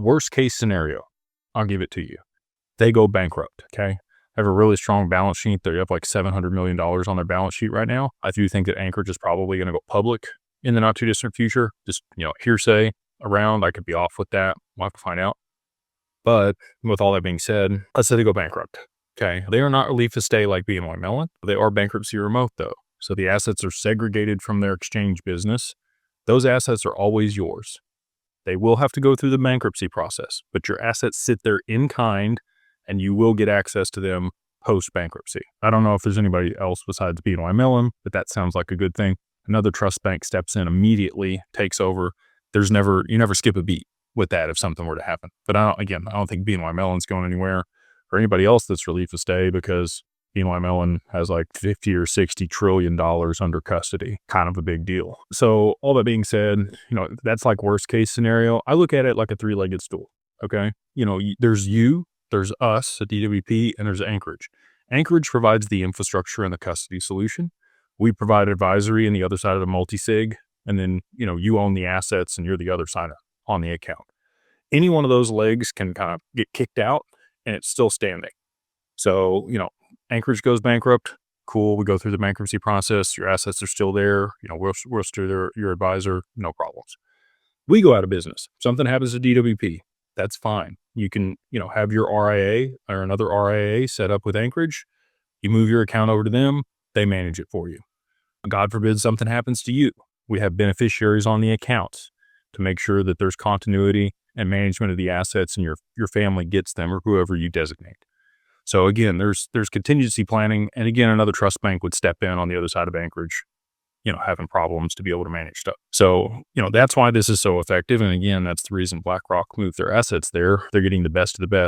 Worst case scenario, I'll give it to you. They go bankrupt, okay? Have a really strong balance sheet. They have like $700 million on their balance sheet right now. I do think that Anchorage is probably going to go public in the not too distant future. Just, hearsay around. I could be off with that. We'll have to find out. But with all that being said, let's say they go bankrupt. Okay. They are not relief estate like BNY Mellon. They are bankruptcy remote though. So the assets are segregated from their exchange business. Those assets are always yours. They will have to go through the bankruptcy process, but your assets sit there in kind and you will get access to them post bankruptcy. I don't know if there's anybody else besides BNY Mellon, but that sounds like a good thing. Another trust bank steps in immediately, takes over. You never skip a beat with that if something were to happen. But I don't think BNY Mellon's going anywhere or anybody else that's relief estate because BNY Mellon has like 50 or 60 trillion dollars under custody, kind of a big deal. So all that being said, that's like worst case scenario. I look at it like a three-legged stool. Okay. There's us at DWP, and there's Anchorage. Anchorage provides the infrastructure and the custody solution. We provide advisory on the other side of the multi-sig. And then, you own the assets and you're the other side on the account. Any one of those legs can kind of get kicked out and it's still standing. So, Anchorage goes bankrupt. Cool. We go through the bankruptcy process. Your assets are still there. We're still your advisor. No problems. We go out of business. Something happens to DWP. That's fine. You can, have your RIA or another RIA set up with Anchorage. You move your account over to them. They manage it for you. God forbid something happens to you. We have beneficiaries on the accounts to make sure that there's continuity and management of the assets and your family gets them or whoever you designate. So again, there's contingency planning. And again, another trust bank would step in on the other side of Anchorage, having problems to be able to manage stuff. So, that's why this is so effective. And again, that's the reason BlackRock moved their assets there. They're getting the best of the best.